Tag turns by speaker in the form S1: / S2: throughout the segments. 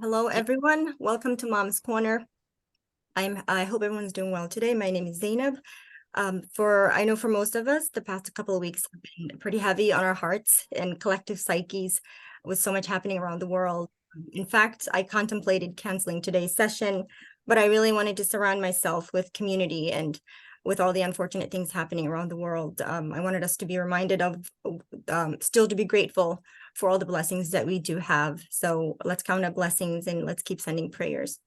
S1: Hello, everyone. Welcome to Mom's Corner. I hope everyone's doing well today. My name is Zainab. I know for most of us, the past couple of weeks have been pretty heavy on our hearts and collective psyches with so much happening around the world. In fact, I contemplated canceling today's session, but I really wanted to surround myself with community and with all the unfortunate things happening around the world. I wanted us to be reminded of still to be grateful for all the blessings that we do have. So let's count up blessings and let's keep sending prayers.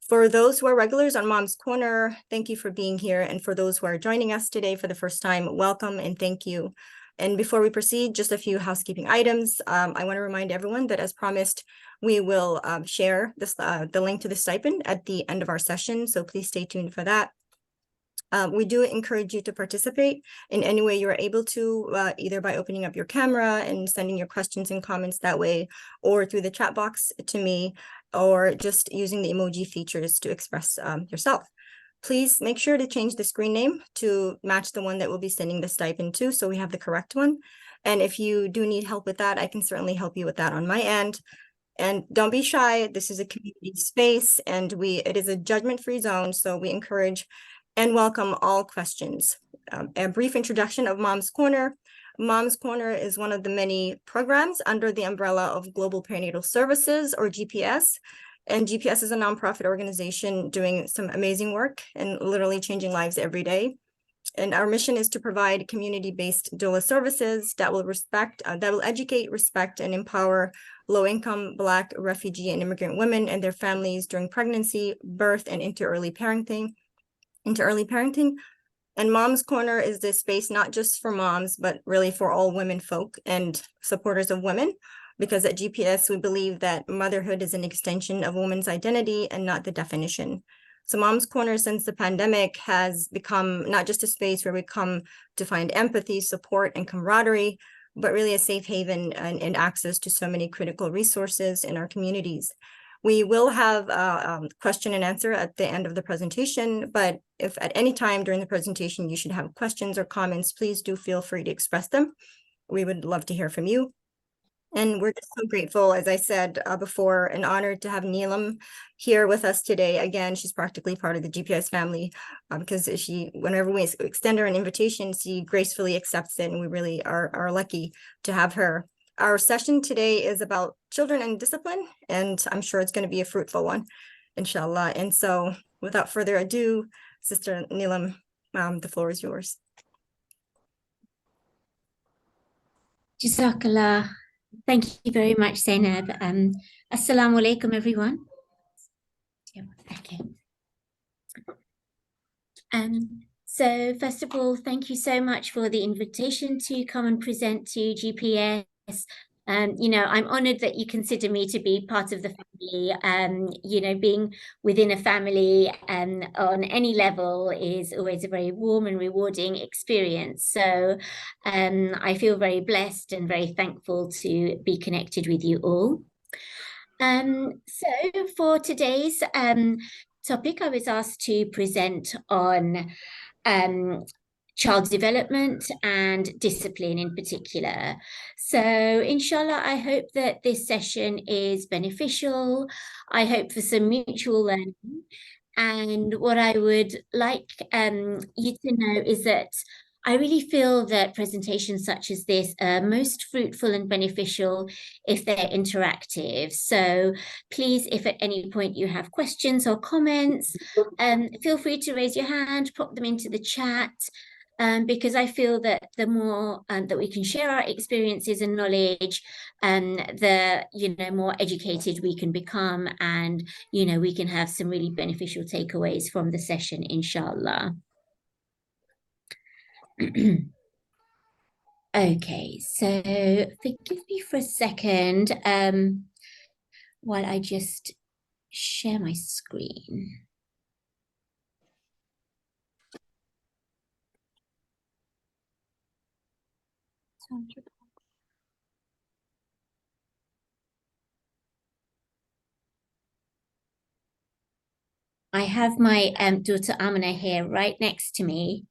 S1: For those who are regulars on Mom's Corner, thank you for being here. And for those who are joining us today for the first time, welcome and thank you. And before we proceed, just a few housekeeping items. I want to remind everyone that as promised, we will share the link to the stipend at the end of our session. So please stay tuned for that. We do encourage you to participate in any way you are able to, either by opening up your camera and sending your questions and comments that way, or through the chat box to me, or just using the emoji features to express yourself. Please make sure to change the screen name to match the one that we'll be sending the stipend to, so we have the correct one. And if you do need help with that, I can certainly help you with that on my end. And don't be shy. This is a community space, and it is a judgment-free zone, so we encourage and welcome all questions. A brief introduction of Mom's Corner. Mom's Corner is one of the many programs under the umbrella of Global Perinatal Services, or GPS. And GPS is a nonprofit organization doing some amazing work and literally changing lives every day. And our mission is to provide community-based doula services that will educate, respect, and empower low-income Black, refugee, and immigrant women and their families during pregnancy, birth, and into early parenting. And Mom's Corner is this space not just for moms, but really for all women folk and supporters of women, because at GPS, we believe that motherhood is an extension of woman's identity and not the definition. So Mom's Corner, since the pandemic, has become not just a space where we come to find empathy, support, and camaraderie, but really a safe haven and access to so many critical resources in our communities. We will have a question and answer at the end of the presentation, but if at any time during the presentation you should have questions or comments, please do feel free to express them. We would love to hear from you. And we're just so grateful, as I said before, and honored to have Neelam here with us today. Again, she's practically part of the GPS family because whenever we extend her an invitation, she gracefully accepts it, and we really are lucky to have her. Our session today is about children and discipline, and I'm sure it's going to be a fruitful one, inshallah. And so without further ado, Sister Neelam, the floor is yours.
S2: Jazakallah. Thank you very much, Zainab. Assalamu alaikum, everyone. Okay. So first of all, thank you so much for the invitation to come and present to GPS. I'm honored that you consider me to be part of the family. Being within a family on any level is always a very warm and rewarding experience. So I feel very blessed and very thankful to be connected with you all. So for today's topic, I was asked to present on child development and discipline in particular. So inshallah, I hope that this session is beneficial. I hope for some mutual learning. And what I would like you to know is that I really feel that presentations such as this are most fruitful and beneficial if they're interactive. So please, if at any point you have questions or comments, feel free to raise your hand, pop them into the chat. Because I feel that the more that we can share our experiences and knowledge, the more educated we can become, and we can have some really beneficial takeaways from the session, inshallah. Okay, so forgive me for a second while I just share my screen. I have my daughter Amina here right next to me.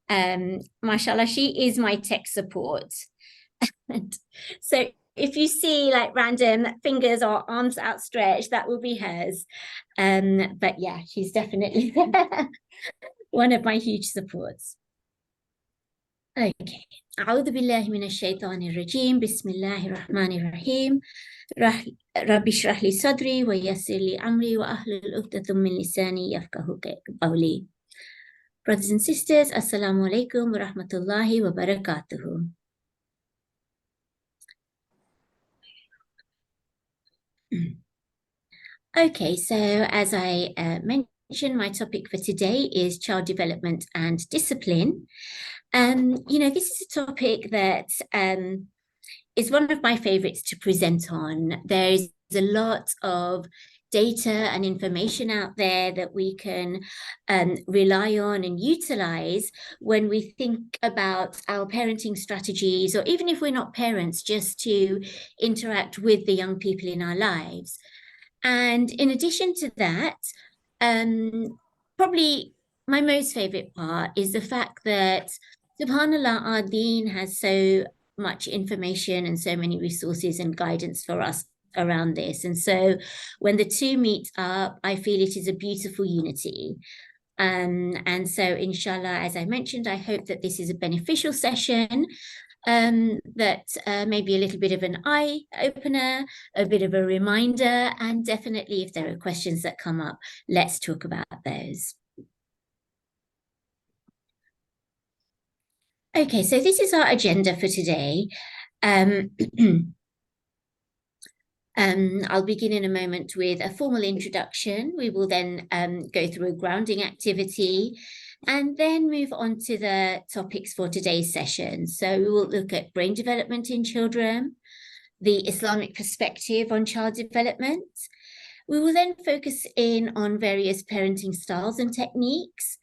S2: Mashallah, she is my tech support. So if you see like random fingers or arms outstretched, that will be hers. But yeah, she's definitely one of my huge supports. Okay. أعوذ بالله من الشيطان الرجيم بسم الله الرحمن الرحيم رب اشرح لي صدري ويسر لي أمري وأحلل عقدة من لساني يفقهوا قولي. Brothers and sisters, Assalamu alaikum wa rahmatullahi wa barakatuhu. Okay, so as I mentioned, my topic for today is child development and discipline. This is a topic that is one of my favorites to present on. There's a lot of data and information out there that we can rely on and utilize when we think about our parenting strategies, or even if we're not parents, just to interact with the young people in our lives. And in addition to that, probably my most favorite part is the fact that, subhanAllah, our deen has so much information and so many resources and guidance for us around this. And so when the two meet up, I feel it is a beautiful unity. And so, inshallah, as I mentioned, I hope that this is a beneficial session, that may be a little bit of an eye opener, a bit of a reminder, and definitely if there are questions that come up, let's talk about those. Okay, so this is our agenda for today. I'll begin in a moment with a formal introduction. We will then go through a grounding activity and then move on to the topics for today's session. So we will look at brain development in children, the Islamic perspective on child development. We will then focus in on various parenting styles and techniques,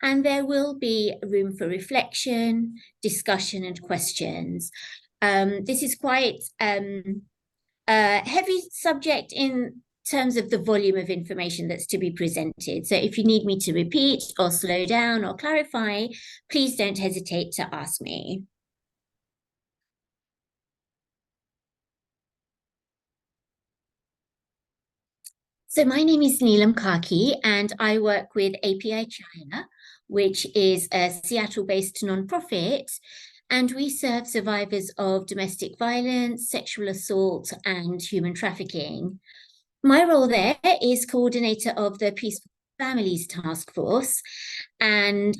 S2: and there will be room for reflection, discussion, and questions. This is quite a heavy subject in terms of the volume of information that's to be presented. So if you need me to repeat or slow down or clarify, please don't hesitate to ask me. So my name is Neelam Khaki, and I work with API China, which is a Seattle-based nonprofit, and we serve survivors of domestic violence, sexual assault, and human trafficking. My role there is coordinator of the Peaceful Families Task Force, and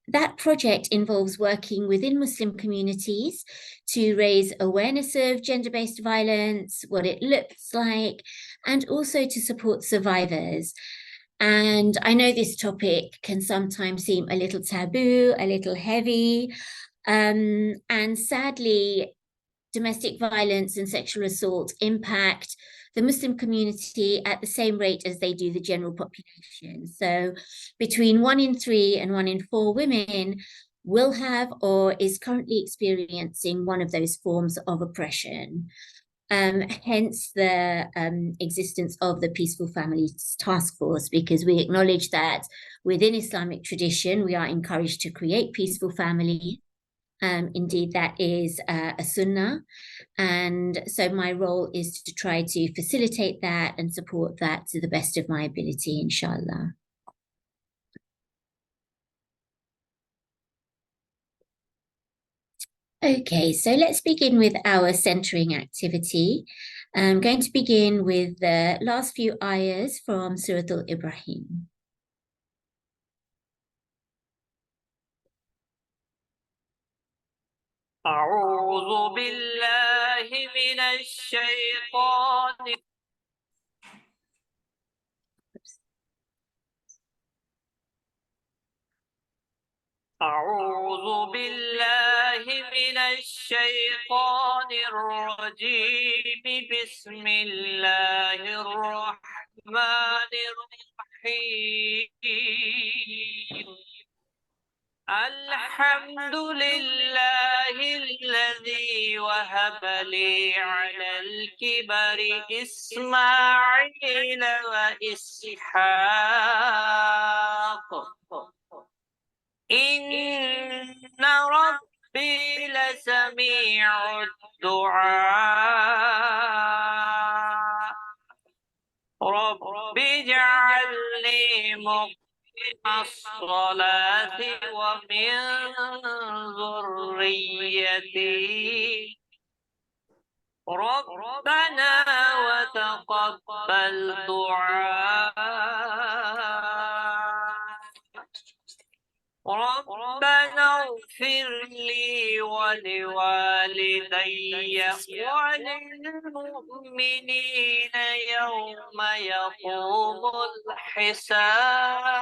S2: that project involves working within Muslim communities to raise awareness of gender-based violence, what it looks like, and also to support survivors. And I know this topic can sometimes seem a little taboo, a little heavy, and sadly, domestic violence and sexual assault impact the Muslim community at the same rate as they do the general population. So between 1 in 3 and 1 in 4 women will have or is currently experiencing one of those forms of oppression. Hence the existence of the Peaceful Families Task Force, because we acknowledge that within Islamic tradition, we are encouraged to create peaceful families. Indeed, that is a sunnah. And so my role is to try to facilitate that and support that to the best of my ability, inshallah. Okay, so let's begin with our centering activity. I'm going to begin with the last few ayahs from Surah Al-Ibrahim.
S3: أعوذ بالله من الشيطان أعوذ بالله من الشيطان الرجيم بسم الله الرحمن الرحيم الحمد لله الذي وهب لي على الكبر إسماعيل وإسحاق إن ربي لسميع الدعاء رب اجعلني مقيم الصلاة ومن ذريتي ربنا وتقبل دعاء ربنا اغفر لي ولوالدي وللمؤمنين يوم يقوم الحساب.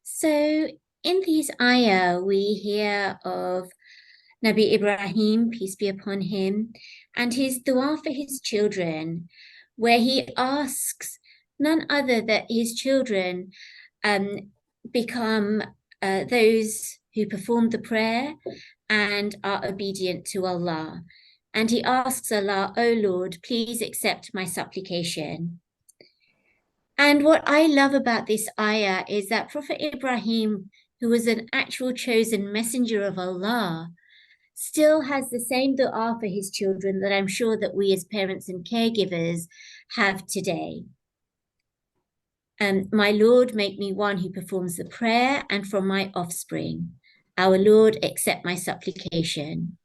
S2: So in these ayah, we hear of Nabi Ibrahim, peace be upon him, and his dua for his children, where he asks none other that his children become those who perform the prayer and are obedient to Allah. And he asks Allah, "O Lord, please accept my supplication." And what I love about this ayah is that Prophet Ibrahim, who was an actual chosen messenger of Allah, still has the same dua for his children that I'm sure that we as parents and caregivers have today. My Lord, make me one who performs the prayer, and from my offspring. Our Lord, accept my supplication.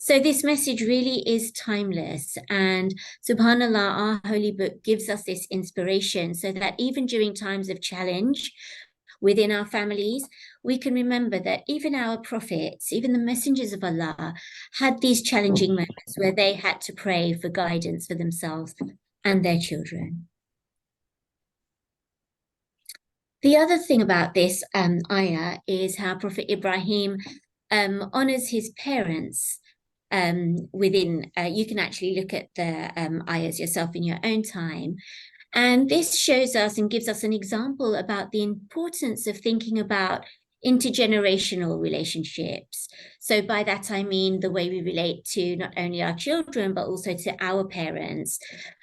S2: So this message really is timeless, and subhanallah, our holy book gives us this inspiration so that even during times of challenge within our families, we can remember that even our prophets, even the messengers of Allah, had these challenging moments where they had to pray for guidance for themselves and their children. The other thing about this ayah is how Prophet Ibrahim honors his parents within, you can actually look at the ayahs yourself in your own time. And this shows us and gives us an example about the importance of thinking about intergenerational relationships. So by that, I mean the way we relate to not only our children, but also to our parents,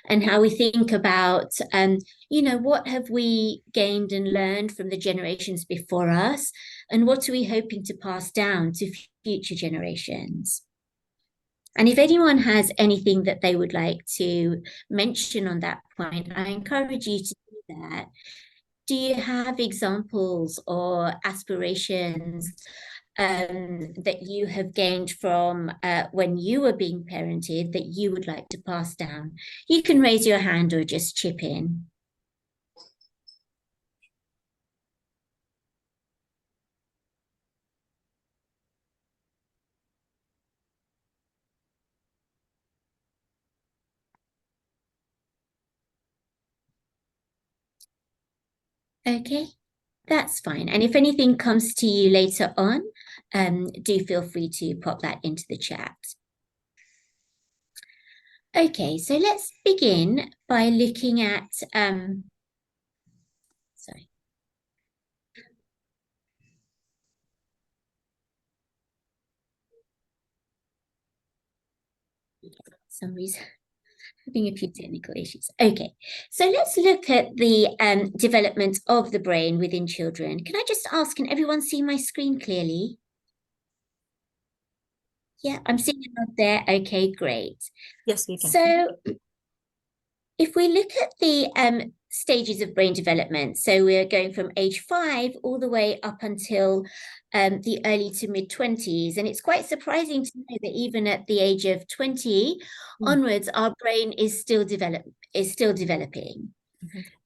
S2: and how we think about, what have we gained and learned from the generations before us, and what are we hoping to pass down to future generations? And if anyone has anything that they would like to mention on that point, I encourage you to do that. Do you have examples or aspirations that you have gained from when you were being parented that you would like to pass down? You can raise your hand or just chip in. Okay, that's fine. And if anything comes to you later on, do feel free to pop that into the chat. Okay, so let's begin by looking at, sorry. For some reason, having a few technical issues. Okay, so let's look at the development of the brain within children. Can I just ask, can everyone see my screen clearly? Yeah, I'm seeing it up there. Okay, great.
S1: Yes, we can.
S2: So if we look at the stages of brain development, so we're going from age 5 all the way up until the early to mid-20s, and it's quite surprising to know that even at the age of 20 onwards, our brain is still developing.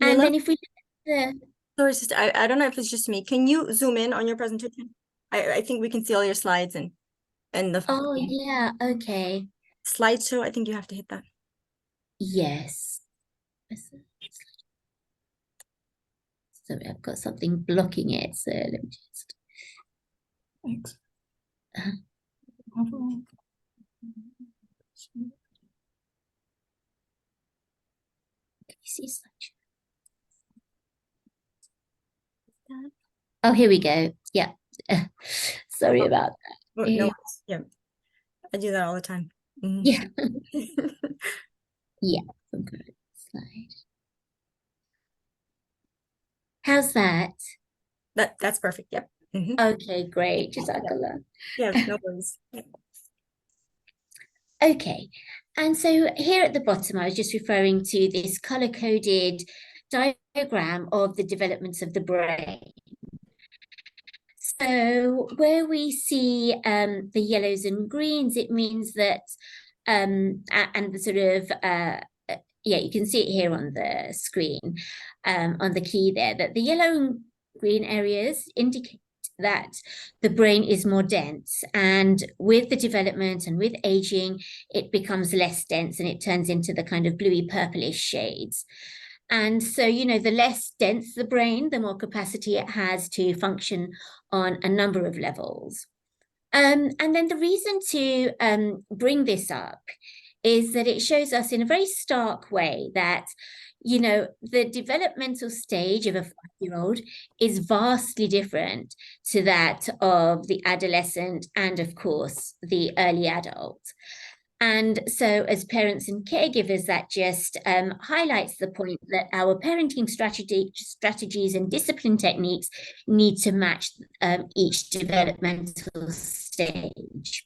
S2: And then if we look at the...
S1: Sorry, sister, I don't know if it's just me. Can you zoom in on your presentation? I think we can see all your slides and the
S2: Oh, yeah, okay.
S1: slideshow. I think you have to hit that.
S2: Yes. Sorry, I've got something blocking it, so let me just...
S1: Thanks.
S2: Can you see slideshow? Oh, here we go. Yeah. Sorry about that.
S1: Oh, no, yeah, I do that all the time.
S2: Yeah. Yeah. Slide. How's that?
S1: That's perfect. Yep.
S2: Okay, great. Jazakallah.
S1: Yeah, no worries.
S2: Okay, and so here at the bottom, I was just referring to this color-coded diagram of the development of the brain. So where we see the yellows and greens, it means that, and the sort of, yeah, you can see it here on the screen, on the key there, that the yellow and green areas indicate that the brain is more dense, and with the development and with aging, it becomes less dense and it turns into the kind of bluey purplish shades. And so, the less dense the brain, the more capacity it has to function on a number of levels. And then the reason to bring this up is that it shows us in a very stark way that, the developmental stage of a 5-year-old is vastly different to that of the adolescent and, of course, the early adult. And so as parents and caregivers, that just highlights the point that our parenting strategies and discipline techniques need to match each developmental stage.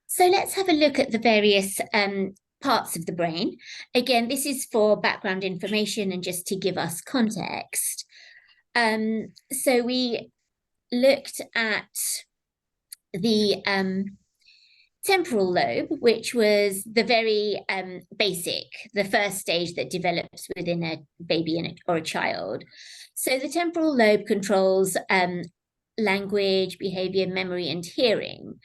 S2: So let's have a look at the various parts of the brain. Again, this is for background information and just to give us context. So we looked at the temporal lobe, which was the very basic, the first stage that develops within a baby or a child. So the temporal lobe controls language, behavior, memory, and hearing.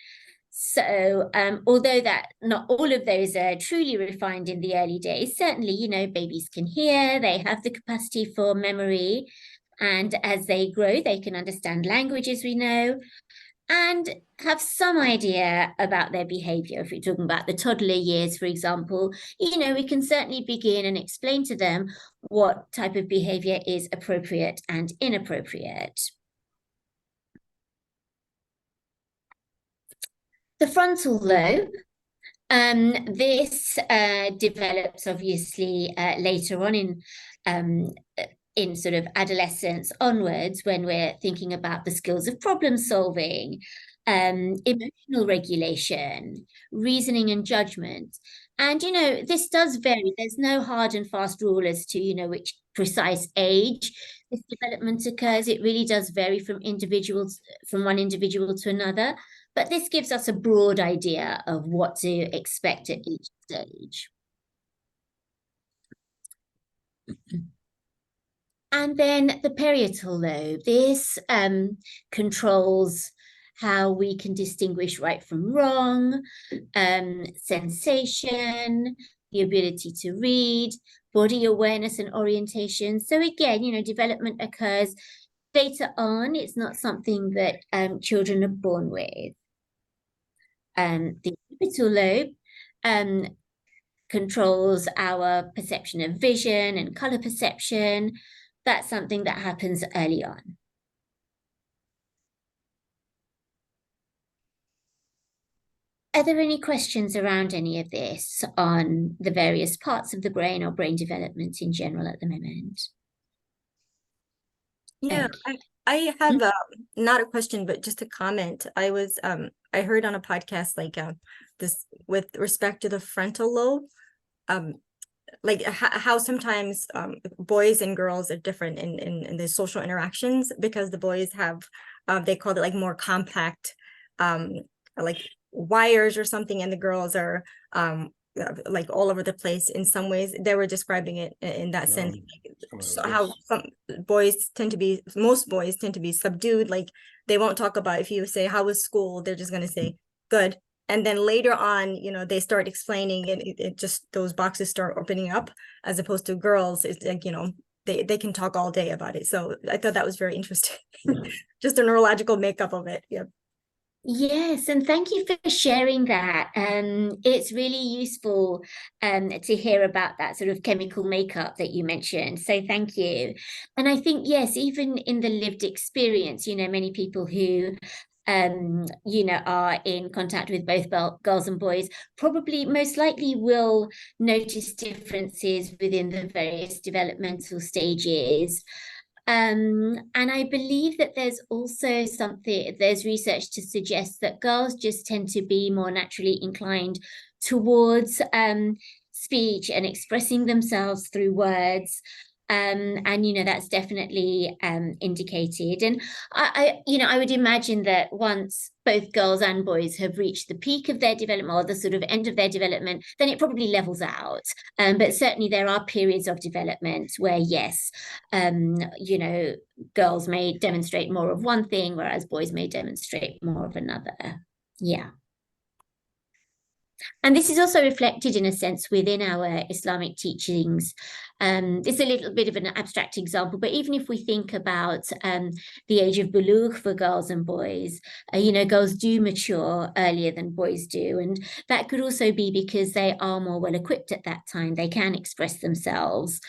S2: So although that not all of those are truly refined in the early days, certainly, babies can hear, they have the capacity for memory, and as they grow, they can understand language, as we know, and have some idea about their behavior. If we're talking about the toddler years, for example, we can certainly begin and explain to them what type of behavior is appropriate and inappropriate. The frontal lobe, this develops obviously later on in sort of adolescence onwards, when we're thinking about the skills of problem solving, emotional regulation, reasoning and judgment. And, this does vary. There's no hard and fast rule as to, which precise age this development occurs. It really does vary from one individual to another. But this gives us a broad idea of what to expect at each stage. And then the parietal lobe, this controls how we can distinguish right from wrong, sensation, the ability to read, body awareness and orientation. So again, development occurs later on. It's not something that children are born with. The occipital lobe controls our perception of vision and color perception. That's something that happens early on. Are there any questions around any of this on the various parts of the brain or brain development in general at the moment?
S1: Yeah, I have not a question, but just a comment. I heard on a podcast like this with respect to the frontal lobe, like how sometimes boys and girls are different in the social interactions, because the boys have they call it like more compact like wires or something, and the girls are like all over the place in some ways. They were describing it in that sense, so how most boys tend to be subdued, like they won't talk about, if you say how was school, they're just going to say good, and then later on they start explaining, and it just, those boxes start opening up, as opposed to girls, it's like they can talk all day about it. So I thought that was very interesting. Just the neurological makeup of it. Yeah.
S2: Yes, and thank you for sharing that. It's really useful to hear about that sort of chemical makeup that you mentioned. So thank you. And I think, yes, even in the lived experience, many people who you know, are in contact with both girls and boys, probably most likely will notice differences within the various developmental stages. And I believe that there's also there's research to suggest that girls just tend to be more naturally inclined towards speech and expressing themselves through words. And you know, that's definitely indicated. And you know, I would imagine that once both girls and boys have reached the peak of their development, or the sort of end of their development, then it probably levels out. But certainly there are periods of development where, yes, you know, girls may demonstrate more of one thing, whereas boys may demonstrate more of another. Yeah. And this is also reflected in a sense within our Islamic teachings. It's a little bit of an abstract example, but even if we think about the age of bulugh for girls and boys, you know, girls do mature earlier than boys do. And that could also be because they are more well equipped at that time. They can express themselves.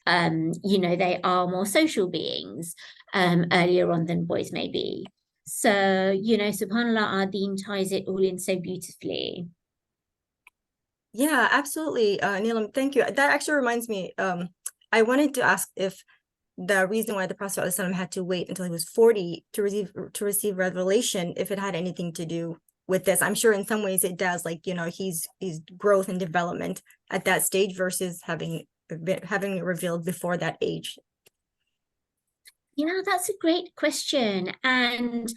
S2: You know, they are more social beings earlier on than boys may be. So, you know, subhanAllah, our deen ties it all in so beautifully.
S1: Yeah, absolutely. Neelam, thank you. That actually reminds me, I wanted to ask if the reason why the Prophet ﷺ had to wait until he was 40 to receive revelation, if it had anything to do with this. I'm sure in some ways it does, like, you know, he's growth and development at that stage versus having it revealed before that age.
S2: You know, that's a great question. And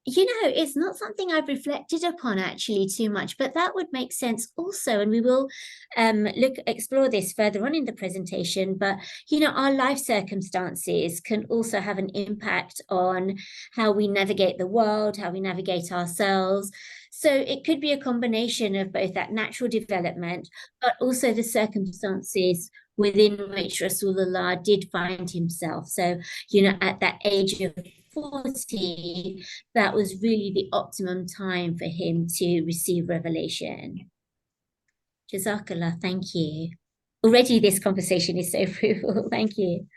S2: you know, it's not something I've reflected upon actually too much, but that would make sense also. And we will explore this further on in the presentation. But, you know, our life circumstances can also have an impact on how we navigate the world, how we navigate ourselves. So it could be a combination of both that natural development, but also the circumstances within which Rasulullah did find himself. So, you know, at that age of 40, that was really the optimum time for him to receive revelation. Jazakallah, thank you. Already this conversation is so fruitful. Thank you.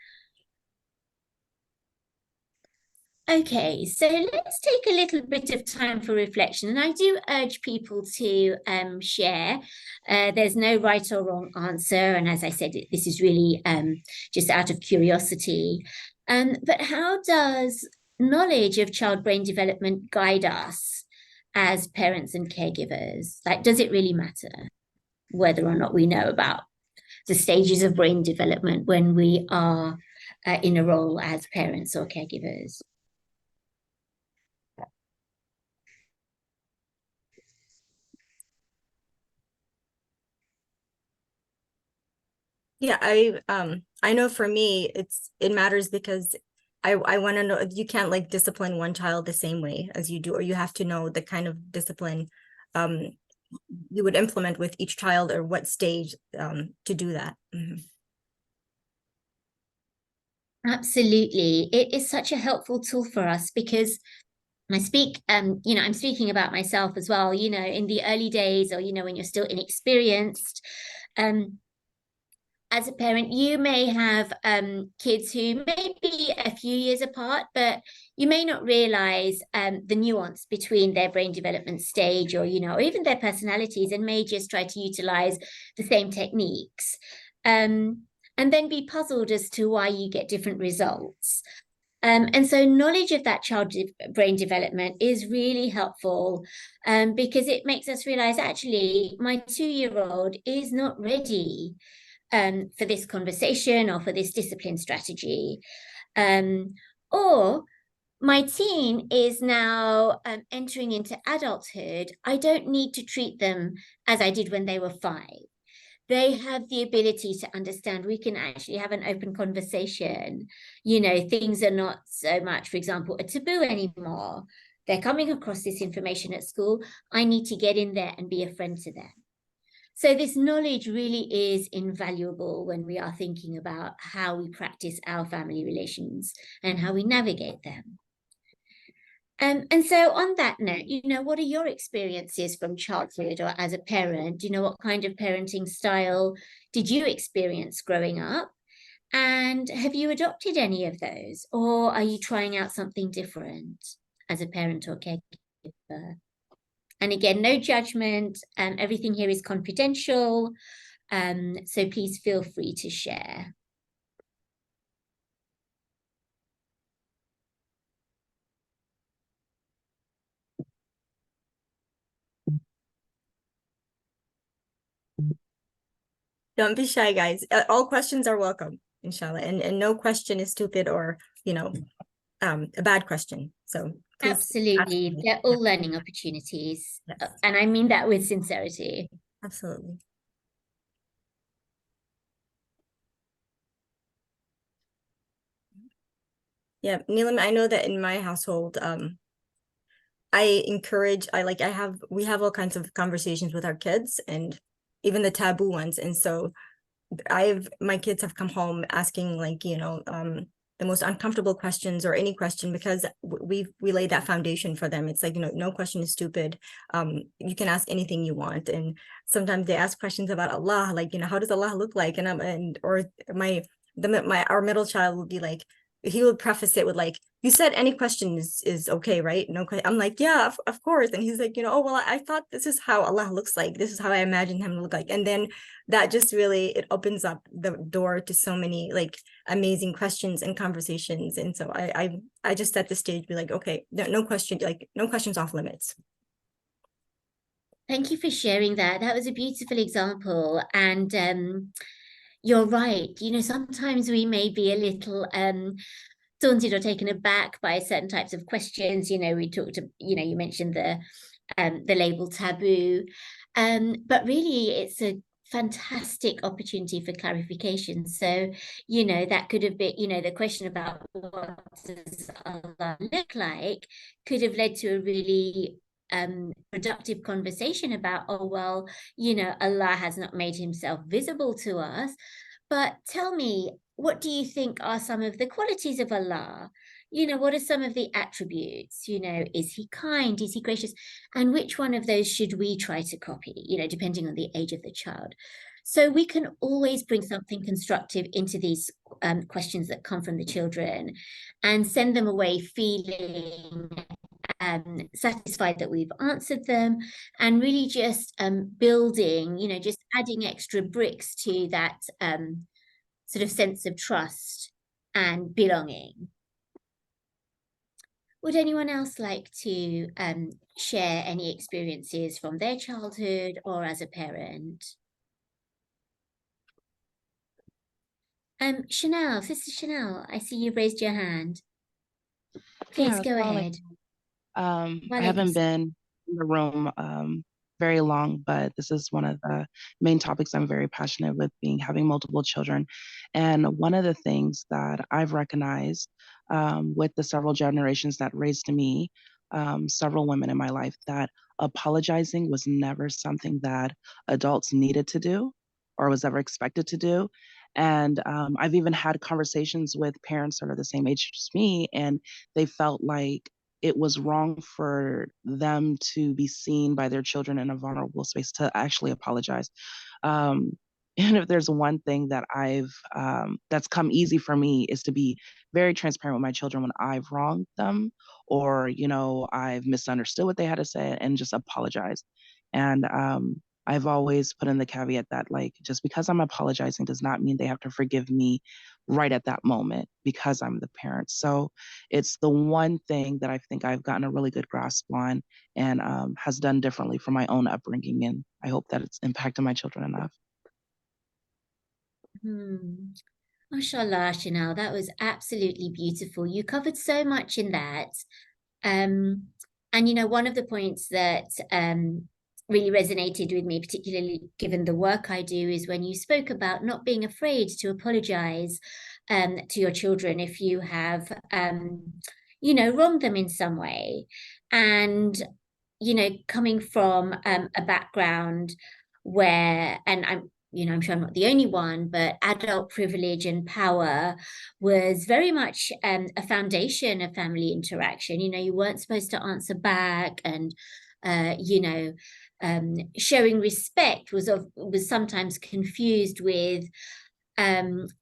S2: Okay, so let's take a little bit of time for reflection. And I do urge people to share. There's no right or wrong answer. And as I said, this is really just out of curiosity. But how does knowledge of child brain development guide us as parents and caregivers? Like, does it really matter whether or not we know about the stages of brain development when we are in a role as parents or caregivers?
S1: Yeah, I know for me it matters because I want to know, you can't like discipline one child the same way as you do, or you have to know the kind of discipline you would implement with each child, or what stage to do that. Mm-hmm.
S2: Absolutely. It is such a helpful tool for us because I speak, you know, I'm speaking about myself as well, you know, in the early days, or, you know, when you're still inexperienced, as a parent, you may have kids who may be a few years apart, but you may not realize the nuance between their brain development stage, or, you know, or even their personalities, and may just try to utilize the same techniques. And then be puzzled as to why you get different results. And so knowledge of that child's brain development is really helpful because it makes us realize, actually, my 2-year-old is not ready for this conversation or for this discipline strategy. Or my teen is now entering into adulthood. I don't need to treat them as I did when they were 5. They have the ability to understand. We can actually have an open conversation. You know, things are not so much, for example, a taboo anymore. They're coming across this information at school. I need to get in there and be a friend to them. So this knowledge really is invaluable when we are thinking about how we practice our family relations and how we navigate them. And so on that note, you know, what are your experiences from childhood or as a parent? You know, what kind of parenting style did you experience growing up? And have you adopted any of those, or are you trying out something different? as a parent or caregiver. And again, no judgment, everything here is confidential, so please feel free to share.
S1: Don't be shy, guys. All questions are welcome, inshallah. And no question is stupid or, a bad question. So please
S2: Absolutely.
S1: ask.
S2: They're all learning opportunities.
S1: Yes.
S2: And I mean that with sincerity.
S1: Absolutely. Yeah, Neelam, I know that in my household, we have all kinds of conversations with our kids and even the taboo ones. And so my kids have come home asking the most uncomfortable questions or any question because we laid that foundation for them. It's like, no question is stupid. You can ask anything you want. And sometimes they ask questions about Allah, like, how does Allah look like? Our middle child will be like, he would preface it with like, you said any question is okay, right? No question. I'm like, yeah, of course. And he's like, oh, well, I thought this is how Allah looks like. This is how I imagine him to look like. And then that just really, it opens up the door to so many like amazing questions and conversations. And so I just at this stage be like, okay, no question, like no questions off limits.
S2: Thank you for sharing that. That was a beautiful example. And you're right. Sometimes we may be a little daunted or taken aback by certain types of questions. We talked, you mentioned the label taboo, but really it's a fantastic opportunity for clarification. So, that could have been, the question about what does Allah look like could have led to a really productive conversation about, oh, well, Allah has not made himself visible to us. But tell me, what do you think are some of the qualities of Allah? What are some of the attributes? Is he kind? Is he gracious? And which one of those should we try to copy, depending on the age of the child? So we can always bring something constructive into these questions that come from the children and send them away feeling satisfied that we've answered them, and really just building, just adding extra bricks to that sort of sense of trust and belonging. Would anyone else like to share any experiences from their childhood or as a parent? Chanel, Sister Chanel, I see you've raised your hand. Please go ahead.
S4: I haven't been in the room very long, but this is one of the main topics I'm very passionate with, having multiple children. And one of the things that I've recognized with the several generations that raised me, several women in my life, that apologizing was never something that adults needed to do or was ever expected to do. And I've even had conversations with parents that are the same age as me, and they felt like it was wrong for them to be seen by their children in a vulnerable space to actually apologize. And if there's one thing that that's come easy for me, is to be very transparent with my children when I've wronged them, or, I've misunderstood what they had to say, and just apologize. And I've always put in the caveat that, like, just because I'm apologizing does not mean they have to forgive me right at that moment because I'm the parent. So it's the one thing that I think I've gotten a really good grasp on, and has done differently for my own upbringing. And I hope that it's impacted my children enough.
S2: MashaAllah, Chanel, that was absolutely beautiful. You covered so much in that. And, one of the points that really resonated with me, particularly given the work I do, is when you spoke about not being afraid to apologize to your children if you have, wronged them in some way. And, coming from a background where, and I'm sure I'm not the only one, but adult privilege and power was very much a foundation of family interaction. You weren't supposed to answer back, and showing respect was sometimes confused with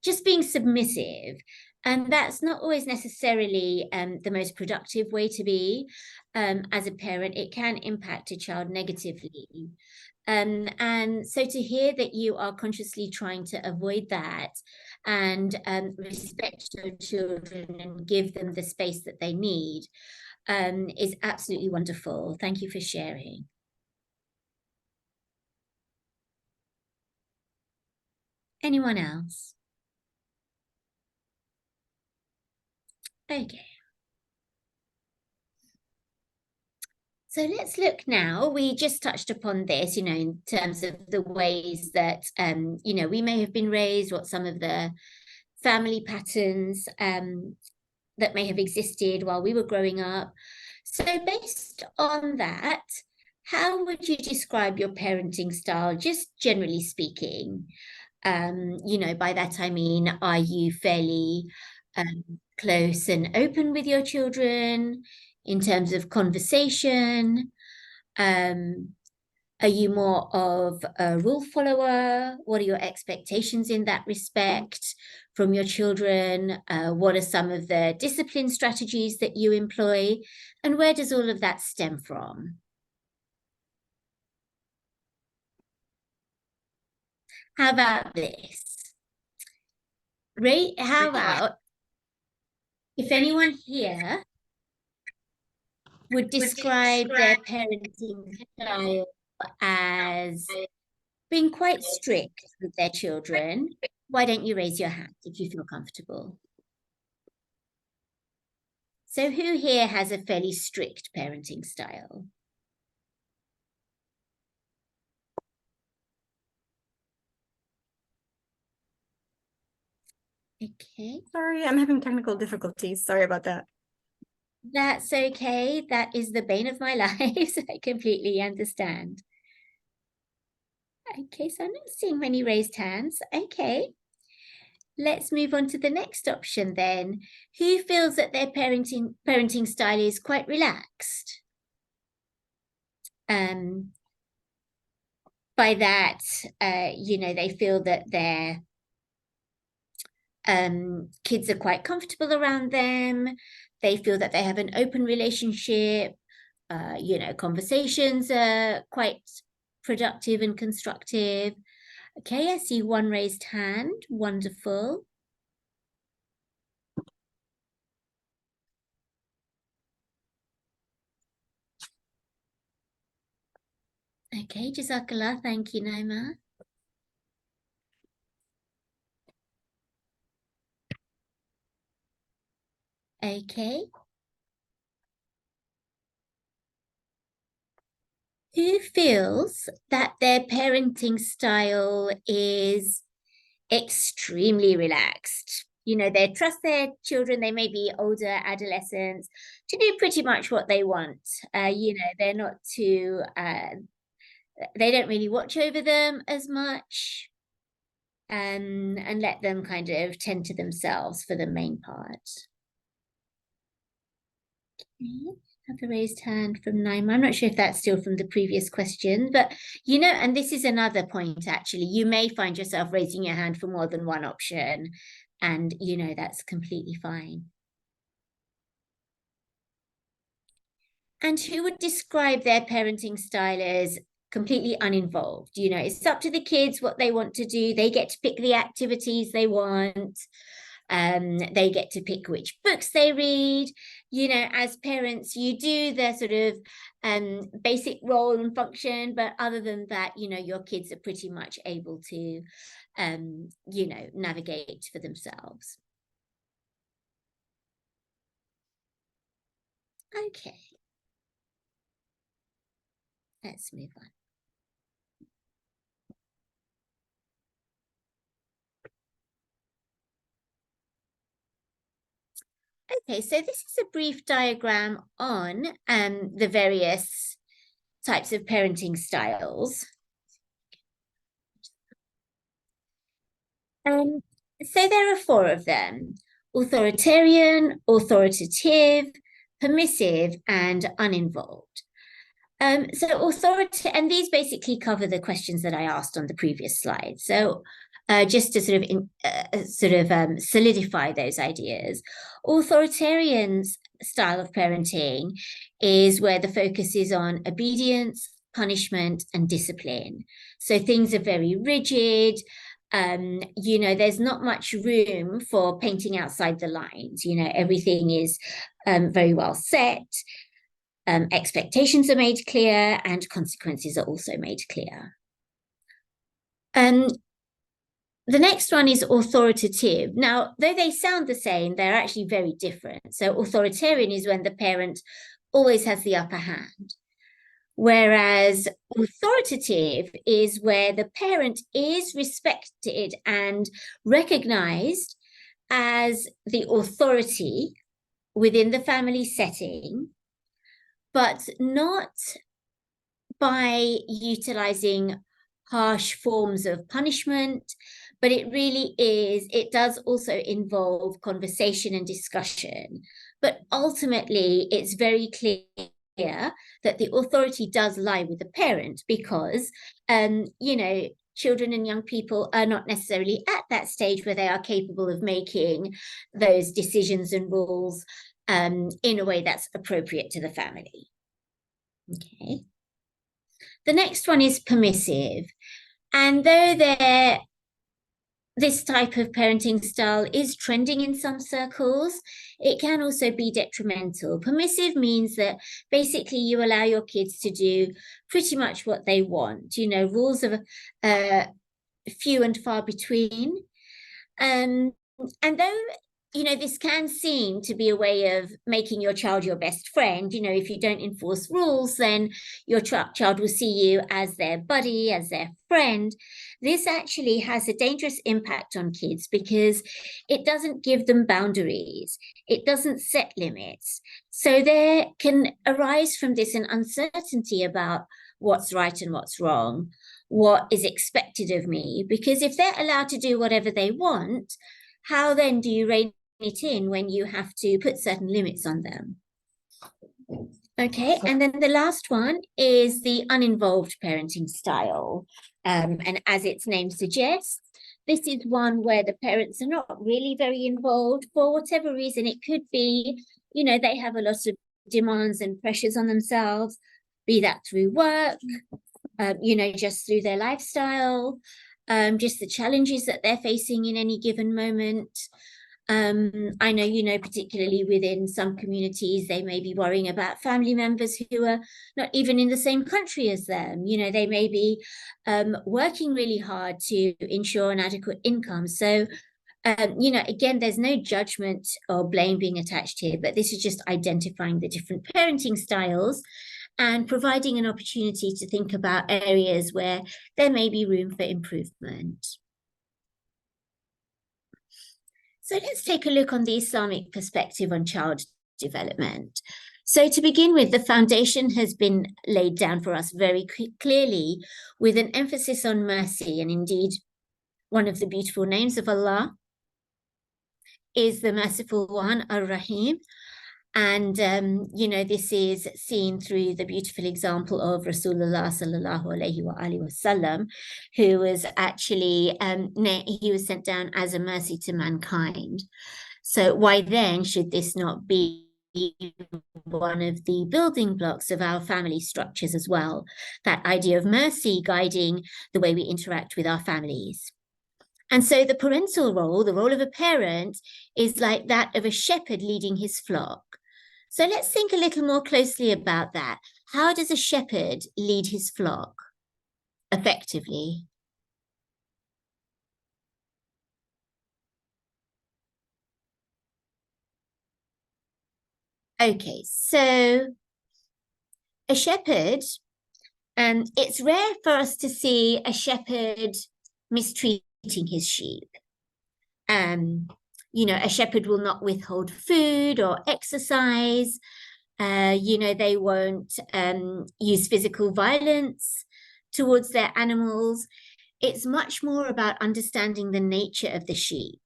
S2: just being submissive. And that's not always necessarily the most productive way to be. As a parent, it can impact a child negatively. And so to hear that you are consciously trying to avoid that and respect your children and give them the space that they need is absolutely wonderful. Thank you for sharing. Anyone else? Okay. So let's look now. We just touched upon this, in terms of the ways that, we may have been raised, what some of the family patterns that may have existed while we were growing up. So based on that, how would you describe your parenting style, just generally speaking? By that I mean, are you fairly close and open with your children in terms of conversation? Are you more of a rule follower? What are your expectations in that respect from your children? What are some of the discipline strategies that you employ? And where does all of that stem from? How about this? Ray, how about if anyone here would describe their parenting style as being quite strict with their children, why don't you raise your hand if you feel comfortable? So who here has a fairly strict parenting style? Okay.
S1: Sorry, I'm having technical difficulties. Sorry about that.
S2: That's okay. That is the bane of my life. So I completely understand. Okay, so I'm not seeing many raised hands. Okay. Let's move on to the next option then. Who feels that their parenting style is quite relaxed? By that, they feel that their kids are quite comfortable around them. They feel that they have an open relationship. Conversations are quite productive and constructive. Okay, I see one raised hand. Wonderful. Okay, Jazakallah. Thank you, Naima. Okay. Who feels that their parenting style is extremely relaxed? They trust their children. They may be older adolescents to do pretty much what they want. They're not too, they don't really watch over them as much, and let them kind of tend to themselves for the main part. Okay. Have a raised hand from Naima. I'm not sure if that's still from the previous question, but and this is another point actually. You may find yourself raising your hand for more than one option, and that's completely fine. And who would describe their parenting style as completely uninvolved? It's up to the kids what they want to do. They get to pick the activities they want. They get to pick which books they read. As parents, you do the sort of basic role and function, but other than that, your kids are pretty much able to, navigate for themselves. Okay. Let's move on. Okay, so this is a brief diagram on the various types of parenting styles. So there are 4 of them: authoritarian, authoritative, permissive, and uninvolved. So authority, and these basically cover the questions that I asked on the previous slide. So just to solidify those ideas. Authoritarian style of parenting is where the focus is on obedience, punishment, and discipline. So things are very rigid. There's not much room for painting outside the lines. Everything is very well set. Expectations are made clear, and consequences are also made clear. The next one is authoritative. Now, though they sound the same, they're actually very different. So authoritarian is when the parent always has the upper hand, whereas authoritative is where the parent is respected and recognized as the authority within the family setting, but not by utilizing harsh forms of punishment, but it does also involve conversation and discussion. But ultimately, it's very clear that the authority does lie with the parent because, children and young people are not necessarily at that stage where they are capable of making those decisions and rules in a way that's appropriate to the family. Okay. The next one is permissive. And though this type of parenting style is trending in some circles, it can also be detrimental. Permissive means that basically you allow your kids to do pretty much what they want. Rules are few and far between. And though this can seem to be a way of making your child your best friend. If you don't enforce rules, then your child will see you as their buddy, as their friend. This actually has a dangerous impact on kids because it doesn't give them boundaries. It doesn't set limits. So there can arise from this an uncertainty about what's right and what's wrong, what is expected of me. Because if they're allowed to do whatever they want, how then do you rein it in when you have to put certain limits on them? Okay, and then the last one is the uninvolved parenting style. And as its name suggests, this is one where the parents are not really very involved for whatever reason. It could be, they have a lot of demands and pressures on themselves, be that through work, just through their lifestyle, just the challenges that they're facing in any given moment. I know, particularly within some communities, they may be worrying about family members who are not even in the same country as them. They may be working really hard to ensure an adequate income. So, again, there's no judgment or blame being attached here, but this is just identifying the different parenting styles and providing an opportunity to think about areas where there may be room for improvement. So let's take a look on the Islamic perspective on child development. So to begin with, the foundation has been laid down for us very clearly with an emphasis on mercy. And indeed, one of the beautiful names of Allah is the Merciful One, Ar-Rahim. And, this is seen through the beautiful example of Rasulullah sallallahu alaihi wasallam, who was actually, he was sent down as a mercy to mankind. So why then should this not be one of the building blocks of our family structures as well? That idea of mercy guiding the way we interact with our families. And so the parental role, the role of a parent, is like that of a shepherd leading his flock. So let's think a little more closely about that. How does a shepherd lead his flock effectively? Okay, so a shepherd, it's rare for us to see a shepherd mistreating his sheep. A shepherd will not withhold food or exercise. They won't use physical violence towards their animals. It's much more about understanding the nature of the sheep,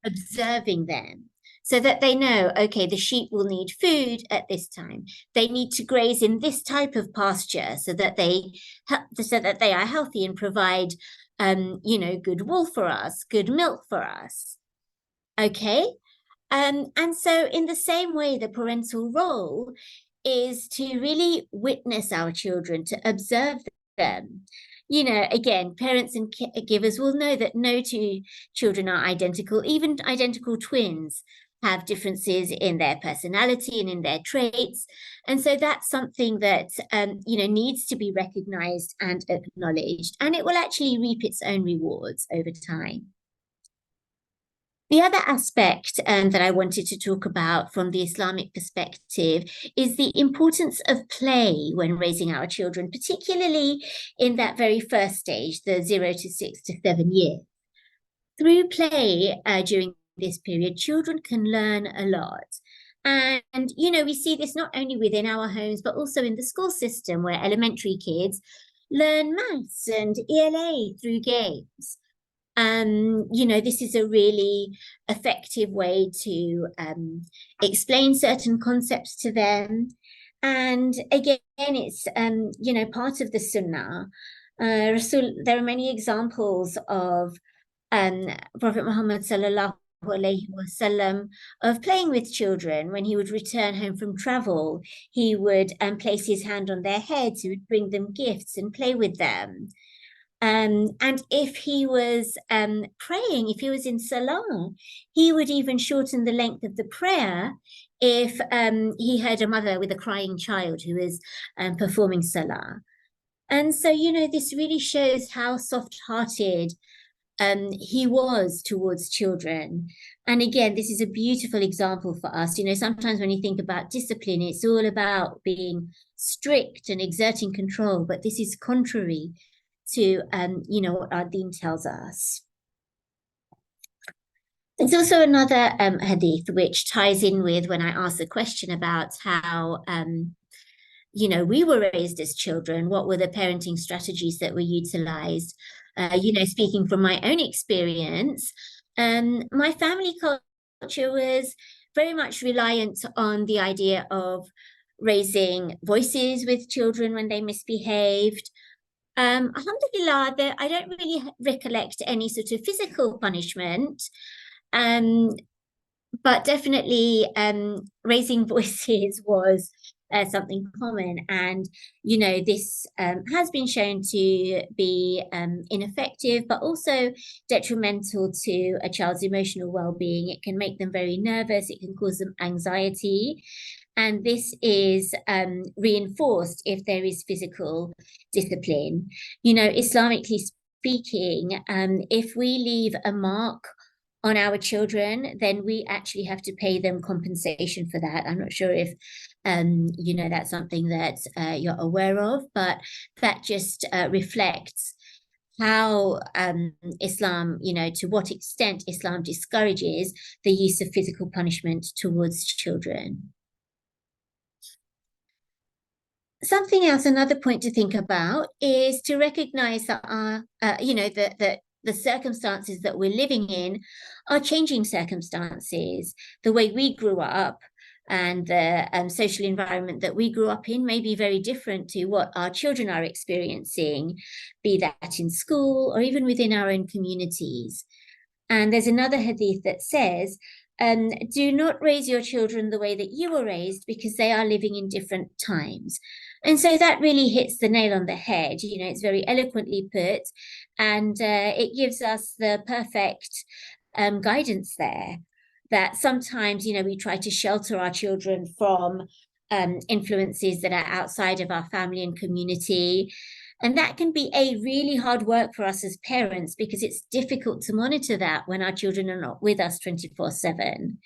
S2: observing them, so that they know, okay, the sheep will need food at this time. They need to graze in this type of pasture so that they are healthy and provide good wool for us, good milk for us. Okay. And so in the same way, the parental role is to really witness our children, to observe them. Again, parents and caregivers will know that no two children are identical. Even identical twins have differences in their personality and in their traits. And so that's something that, needs to be recognized and acknowledged, and it will actually reap its own rewards over time. The other aspect that I wanted to talk about from the Islamic perspective is the importance of play when raising our children, particularly in that very first stage, the 0 to 6 to 7 years. Through play during this period, children can learn a lot. And, we see this not only within our homes, but also in the school system, where elementary kids learn maths and ELA through games. This is a really effective way to explain certain concepts to them. And again, it's, part of the Sunnah. There are many examples of Prophet Muhammad sallallahu alaihi wasallam of playing with children. When he would return home from travel, he would place his hand on their heads, he would bring them gifts and play with them. And if he was praying, if he was in salah, he would even shorten the length of the prayer if he heard a mother with a crying child who was performing salah. And so, this really shows how soft-hearted he was towards children. And again, this is a beautiful example for us. Sometimes when you think about discipline, it's all about being strict and exerting control, but this is contrary to what our deen tells us. There's also another hadith which ties in with when I asked the question about how we were raised as children. What were the parenting strategies that were utilized? Speaking from my own experience, my family culture was very much reliant on the idea of raising voices with children when they misbehaved. Alhamdulillah, I don't really recollect any sort of physical punishment, but definitely raising voices was something common. And, this has been shown to be ineffective, but also detrimental to a child's emotional well-being. It can make them very nervous. It can cause them anxiety. And this is reinforced if there is physical discipline. Islamically speaking, if we leave a mark on our children, then we actually have to pay them compensation for that. I'm not sure if, that's something that you're aware of, but that just reflects how Islam, to what extent Islam discourages the use of physical punishment towards children. Something else, another point to think about is to recognize that the circumstances that we're living in are changing circumstances. The way we grew up and the social environment that we grew up in may be very different to what our children are experiencing, be that in school or even within our own communities. And there's another hadith that says, do not raise your children the way that you were raised, because they are living in different times. And so that really hits the nail on the head. It's very eloquently put, and it gives us the perfect guidance there, that sometimes, we try to shelter our children from influences that are outside of our family and community. And that can be a really hard work for us as parents, because it's difficult to monitor that when our children are not with us 24/7.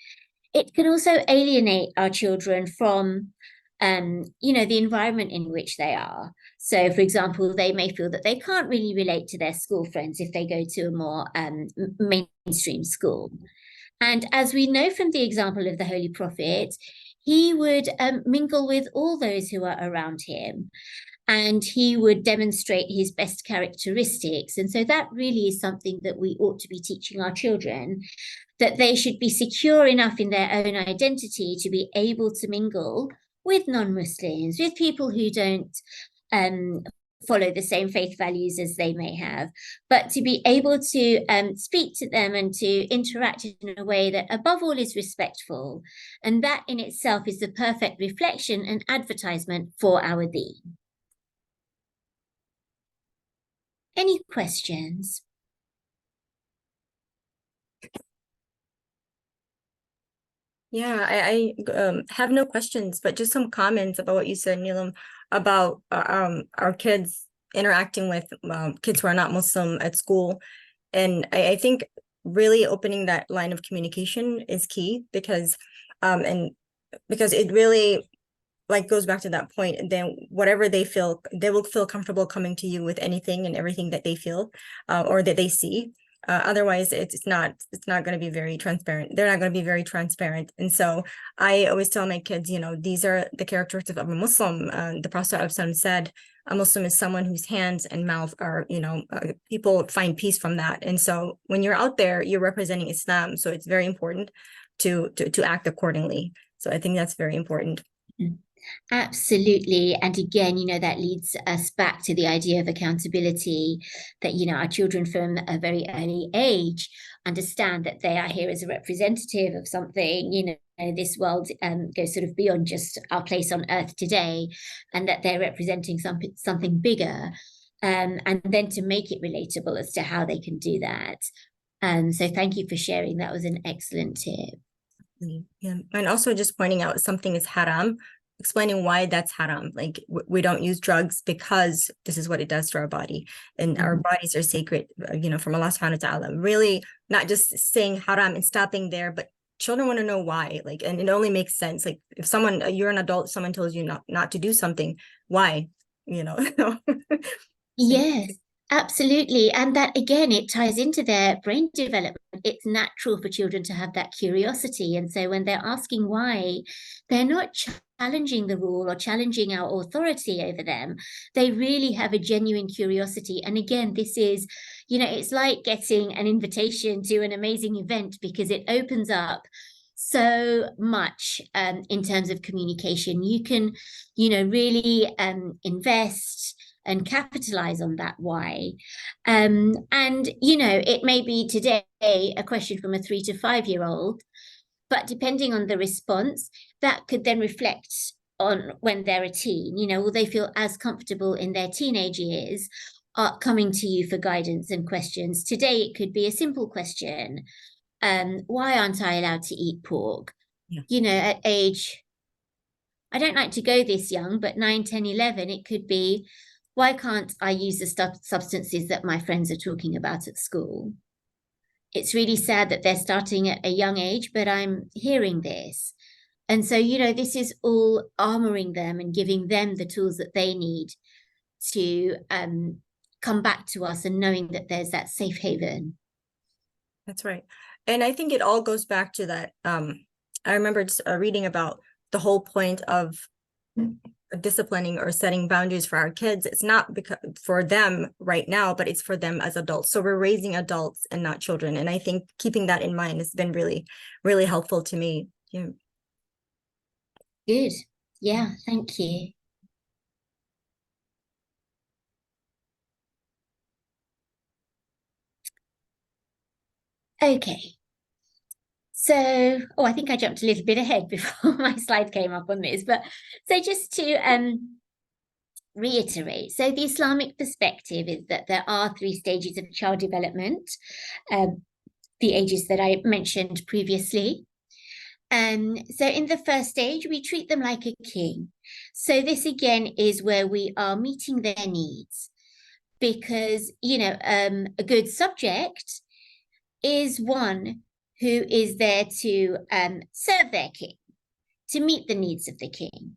S2: It can also alienate our children from, the environment in which they are. So, for example, they may feel that they can't really relate to their school friends if they go to a more mainstream school. And as we know from the example of the Holy Prophet, he would mingle with all those who are around him, and he would demonstrate his best characteristics. And so that really is something that we ought to be teaching our children, that they should be secure enough in their own identity to be able to mingle with non-Muslims, with people who don't follow the same faith values as they may have, but to be able to speak to them and to interact in a way that above all is respectful. And that in itself is the perfect reflection and advertisement for our deen. Any questions?
S1: Yeah, I have no questions, but just some comments about what you said, Neelam, about our kids interacting with kids who are not Muslim at school. And I think really opening that line of communication is key, because because it really like goes back to that point. And then whatever they feel, they will feel comfortable coming to you with anything and everything that they feel or that they see. Otherwise, it's not going to be very transparent. They're not going to be very transparent. And so I always tell my kids, you know, these are the characteristics of a Muslim. The Prophet said, a Muslim is someone whose hands and mouth are, you know, people find peace from that. And so when you're out there, you're representing Islam. So it's very important to act accordingly. So I think that's very important.
S2: Absolutely. And again, you know, that leads us back to the idea of accountability, that, you know, our children from a very early age understand that they are here as a representative of something, you know, this world goes sort of beyond just our place on earth today, and that they're representing something bigger, and then to make it relatable as to how they can do that. So thank you for sharing. That was an excellent tip.
S1: Yeah. And also just pointing out something is haram, explaining why that's haram. Like we don't use drugs because this is what it does to our body, and our bodies are sacred, you know, from Allah subhanahu wa ta'ala. Really not just saying haram and stopping there, but children want to know why. Like, and it only makes sense. Like if someone, you're an adult, someone tells you not to do something, why, you know?
S2: Yes, absolutely. And that again, it ties into their brain development. It's natural for children to have that curiosity. And so when they're asking why, they're not challenging the rule or challenging our authority over them. They really have a genuine curiosity. And again, this is, you know, it's like getting an invitation to an amazing event, because it opens up so much in terms of communication. You can, you know, really invest and capitalize on that why. And, you know, it may be today a question from a 3 to 5 year old, but depending on the response, that could then reflect on when they're a teen. You know, will they feel as comfortable in their teenage years coming to you for guidance and questions? Today, it could be a simple question. Why aren't I allowed to eat pork?
S1: Yeah.
S2: You know, at age, I don't like to go this young, but 9, 10, 11, it could be, why can't I use the substances that my friends are talking about at school? It's really sad that they're starting at a young age, but I'm hearing this. And so, you know, this is all armoring them and giving them the tools that they need to come back to us, and knowing that there's that safe haven.
S1: That's right. And I think it all goes back to that. I remember reading about the whole point of disciplining or setting boundaries for our kids. It's not because for them right now, but it's for them as adults. So we're raising adults and not children. And I think keeping that in mind has been really, really helpful to me. Yeah.
S2: Good. Yeah, thank you. Okay. So, I think I jumped a little bit ahead before my slide came up on this, but so just to reiterate, so the Islamic perspective is that there are 3 stages of child development, the ages that I mentioned previously. So in the first stage, we treat them like a king. So this again is where we are meeting their needs, because, you know, a good subject is one who is there to serve their king, to meet the needs of the king.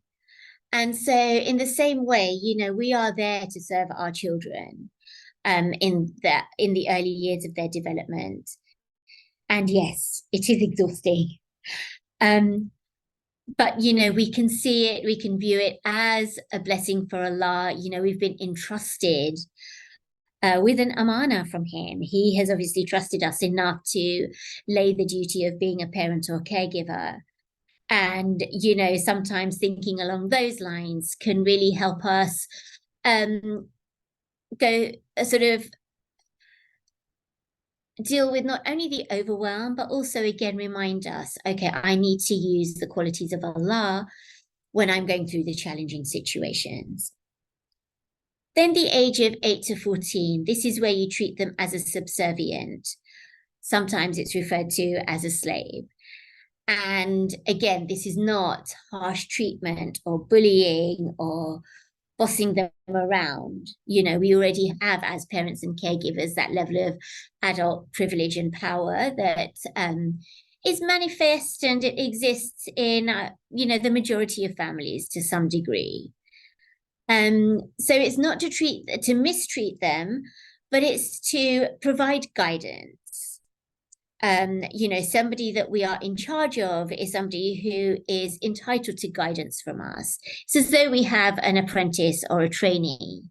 S2: And so in the same way, you know, we are there to serve our children in the early years of their development. And yes, it is exhausting. But, you know, we can see it, we can view it as a blessing for Allah. You know, we've been entrusted with an amana from him. He has obviously trusted us enough to lay the duty of being a parent or caregiver. And, you know, sometimes thinking along those lines can really help us sort of deal with not only the overwhelm, but also again remind us, okay, I need to use the qualities of Allah when I'm going through the challenging situations. Then the age of 8 to 14, this is where you treat them as a subservient. Sometimes it's referred to as a slave. And again, this is not harsh treatment or bullying or bossing them around. You know, we already have, as parents and caregivers, that level of adult privilege and power that is manifest, and it exists in, you know, the majority of families to some degree. So it's not to mistreat them, but it's to provide guidance. You know, somebody that we are in charge of is somebody who is entitled to guidance from us. It's as though we have an apprentice or a trainee.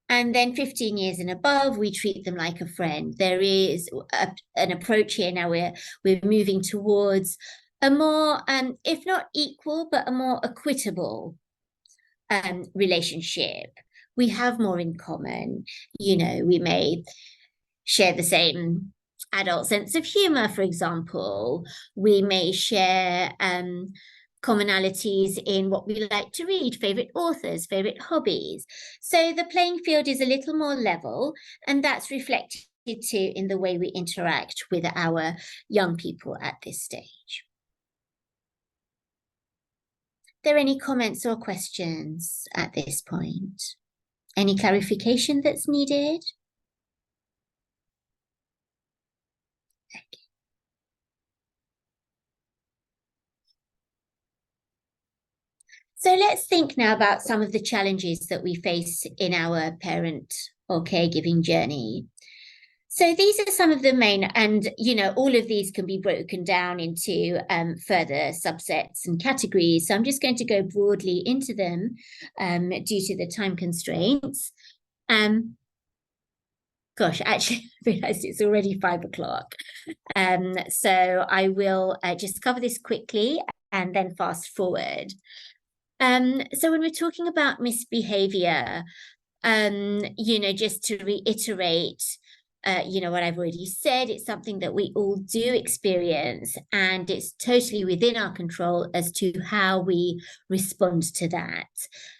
S2: And then 15 years and above, we treat them like a friend. There is an approach here now where we're moving towards a more, if not equal, but a more equitable relationship. We have more in common. You know, we may share the same adult sense of humor, for example. We may share commonalities in what we like to read, favorite authors, favorite hobbies. So the playing field is a little more level, and that's reflected too in the way we interact with our young people at this stage. Are there any comments or questions at this point? Any clarification that's needed? So let's think now about some of the challenges that we face in our parent or caregiving journey. So these are some of the main, and you know, all of these can be broken down into further subsets and categories. So I'm just going to go broadly into them due to the time constraints. Gosh, actually, I realized it's already 5 o'clock. So I will just cover this quickly and then fast forward. So when we're talking about misbehavior, you know, just to reiterate, you know, what I've already said, it's something that we all do experience, and it's totally within our control as to how we respond to that.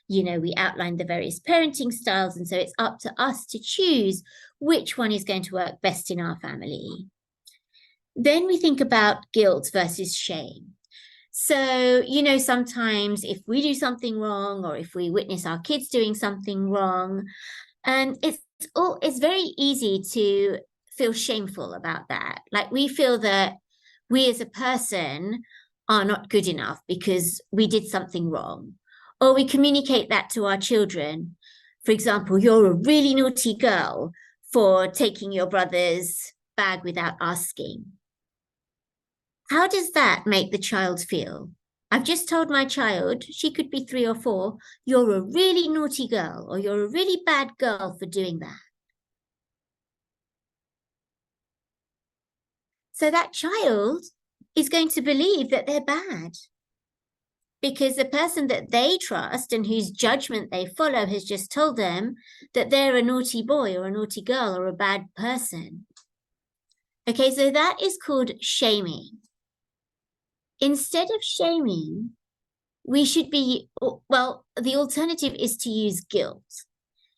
S2: You know, we outlined the various parenting styles, and so it's up to us to choose which one is going to work best in our family. Then we think about guilt versus shame. So, you know, sometimes if we do something wrong, or if we witness our kids doing something wrong, it's very easy to feel shameful about that. Like we feel that we as a person are not good enough because we did something wrong. Or we communicate that to our children. For example, you're a really naughty girl for taking your brother's bag without asking. How does that make the child feel? I've just told my child, she could be 3 or 4, you're a really naughty girl, or you're a really bad girl for doing that. So that child is going to believe that they're bad, because the person that they trust and whose judgment they follow has just told them that they're a naughty boy or a naughty girl or a bad person. Okay, so that is called shaming. Instead of shaming, we should be, well, the alternative is to use guilt.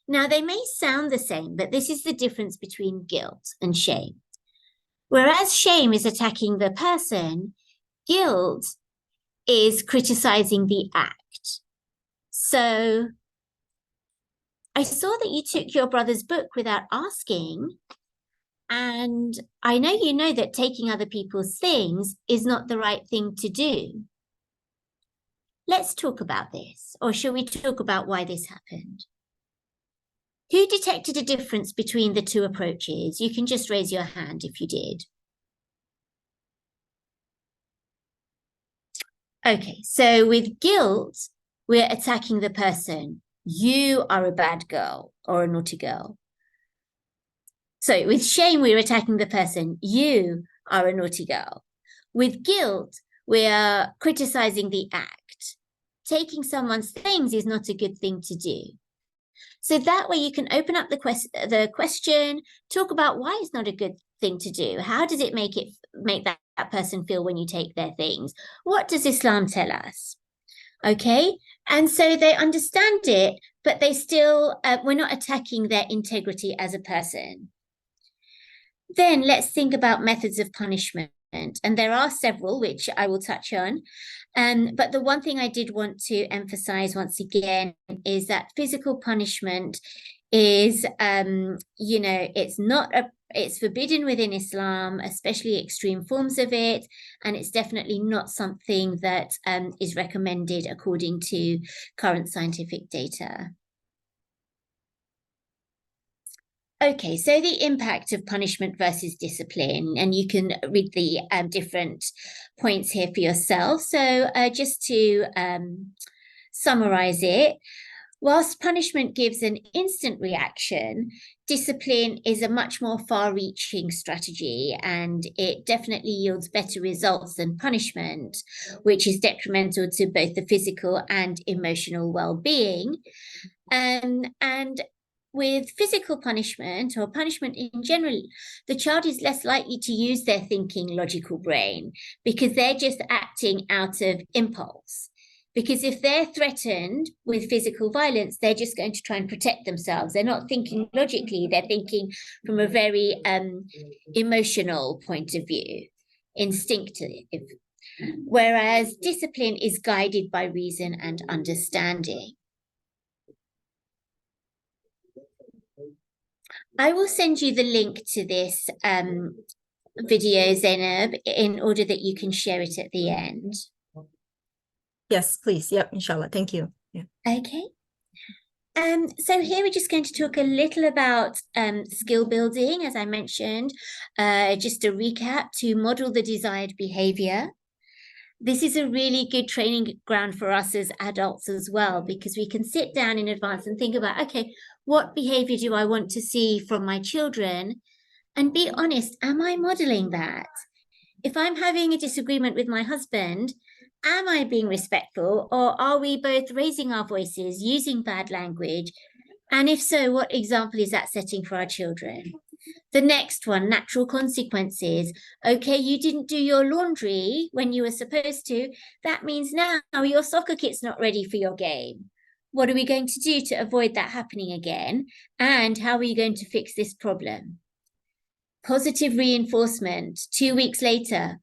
S2: Now, they may sound the same, but this is the difference between guilt and shame. Whereas shame is attacking the person, guilt is criticizing the act. So I saw that you took your brother's book without asking, and I know you know that taking other people's things is not the right thing to do. Let's talk about this, or shall we talk about why this happened? Who detected a difference between the two approaches? You can just raise your hand if you did. Okay, so with guilt, we're attacking the person. You are a bad girl or a naughty girl. So with shame, we're attacking the person. You are a naughty girl. With guilt, we are criticizing the act. Taking someone's things is not a good thing to do. So that way you can open up the question, talk about why it's not a good thing to do. How does it make that person feel when you take their things? What does Islam tell us? Okay, and so they understand it, but they still, we're not attacking their integrity as a person. Then let's think about methods of punishment. And there are several, which I will touch on. But the one thing I did want to emphasize once again is that physical punishment is, it's forbidden within Islam, especially extreme forms of it. And it's definitely not something that is recommended according to current scientific data. Okay, so the impact of punishment versus discipline, and you can read the different points here for yourself. So just to summarize it, whilst punishment gives an instant reaction, discipline is a much more far-reaching strategy, and it definitely yields better results than punishment, which is detrimental to both the physical and emotional well-being. And with physical punishment or punishment in general, the child is less likely to use their thinking logical brain because they're just acting out of impulse. Because if they're threatened with physical violence, they're just going to try and protect themselves. They're not thinking logically, they're thinking from a very emotional point of view, instinctive. Whereas discipline is guided by reason and understanding. I will send you the link to this video, Zainab, in order that you can share it at the end.
S1: Yes, please. Yep, inshallah. Thank you. Yeah.
S2: Okay. So here we're just going to talk a little about skill building, as I mentioned, just a recap to model the desired behavior. This is a really good training ground for us as adults as well, because we can sit down in advance and think about, okay, what behavior do I want to see from my children? And be honest, am I modeling that? If I'm having a disagreement with my husband, am I being respectful, or are we both raising our voices, using bad language? And if so, what example is that setting for our children? The next one, natural consequences. Okay, you didn't do your laundry when you were supposed to. That means now your soccer kit's not ready for your game. What are we going to do to avoid that happening again? And how are you going to fix this problem? Positive reinforcement, 2 weeks later.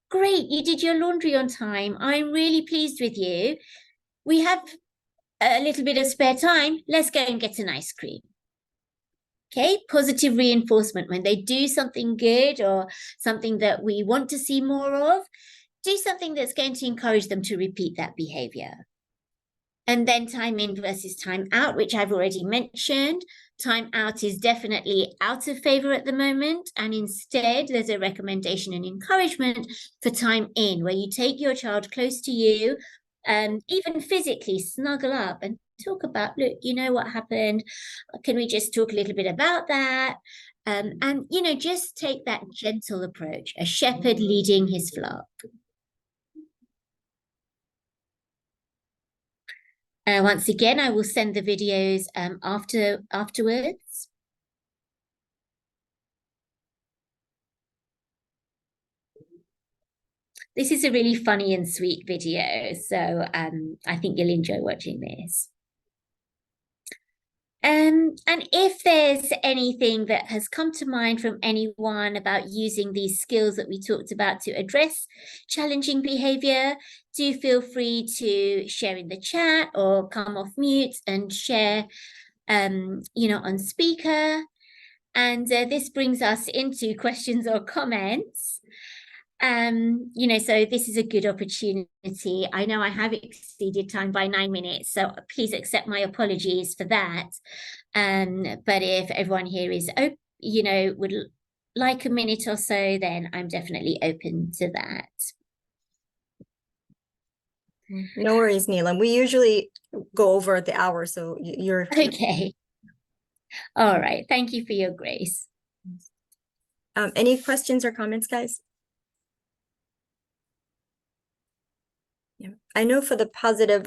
S2: Great, you did your laundry on time. I'm really pleased with you. We have a little bit of spare time. Let's go and get an ice cream. Okay, positive reinforcement. When they do something good or something that we want to see more of, do something that's going to encourage them to repeat that behavior. And then time in versus time out, which I've already mentioned. Time out is definitely out of favor at the moment. And instead, there's a recommendation and encouragement for time in, where you take your child close to you, and even physically snuggle up and talk about, look, you know what happened? Can we just talk a little bit about that? And, just take that gentle approach, a shepherd leading his flock. Once again, I will send the videos afterwards. This is a really funny and sweet video, so I think you'll enjoy watching this. And if there's anything that has come to mind from anyone about using these skills that we talked about to address challenging behavior, do feel free to share in the chat or come off mute and share, on speaker. And this brings us into questions or comments. So this is a good opportunity. I know I have exceeded time by 9 minutes, so please accept my apologies for that. But if everyone here is, would like a minute or so, then I'm definitely open to that.
S1: No worries, Neelam. We usually go over the hour, so you're
S2: okay. All right. Thank you for your grace.
S1: Any questions or comments, guys? Yeah, I know for the positive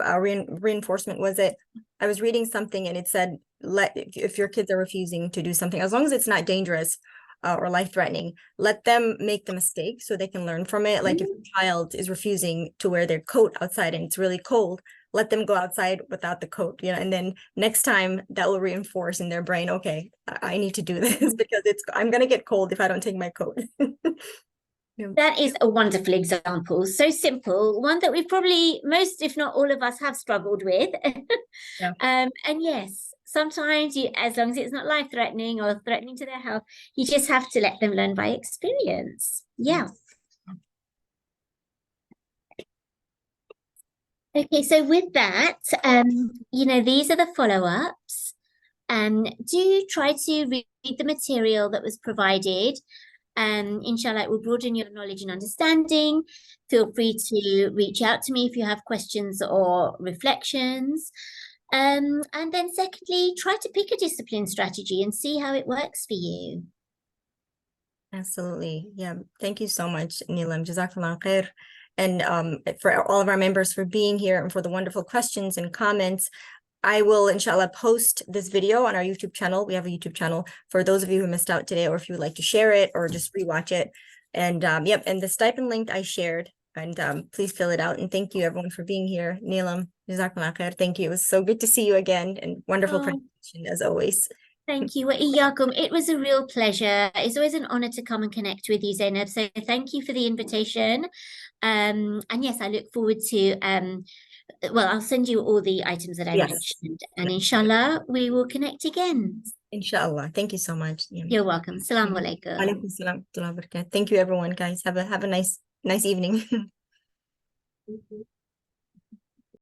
S1: reinforcement was it, I was reading something and it said, if your kids are refusing to do something, as long as it's not dangerous or life-threatening, let them make the mistake so they can learn from it. Like if a child is refusing to wear their coat outside and it's really cold, let them go outside without the coat, you know, and then next time that will reinforce in their brain, okay, I need to do this because I'm gonna get cold if I don't take my coat.
S2: That is a wonderful example. So simple, one that we've probably most, if not all of us, have struggled with.
S1: Yeah.
S2: And yes, sometimes you, as long as it's not life-threatening or threatening to their health, you just have to let them learn by experience. Yeah. Okay, so with that, you know, these are the follow-ups. Do try to read the material that was provided. Inshallah, it will broaden your knowledge and understanding. Feel free to reach out to me if you have questions or reflections. And then secondly, try to pick a discipline strategy and see how it works for you.
S1: Absolutely. Yeah. Thank you so much, Neelam. Jazakallah khair. And for all of our members for being here and for the wonderful questions and comments. I will, inshallah, post this video on our YouTube channel. We have a YouTube channel for those of you who missed out today, or if you would like to share it or just rewatch it. And yep, and the stipend link I shared, and please fill it out. And thank you everyone for being here. Neelam, Jazakallah khair. Thank you. It was so good to see you again, and wonderful presentation as always.
S2: Thank you. Wa iyaakum. It was a real pleasure. It's always an honor to come and connect with you, Zainab. So thank you for the invitation. And yes, I look forward to well, I'll send you all the items that I mentioned, and inshallah, we will connect again.
S1: Inshallah. Thank you so much.
S2: You're welcome. Assalamu alaikum.
S1: Alaikum salam. Thank you, everyone, guys. Have a nice evening.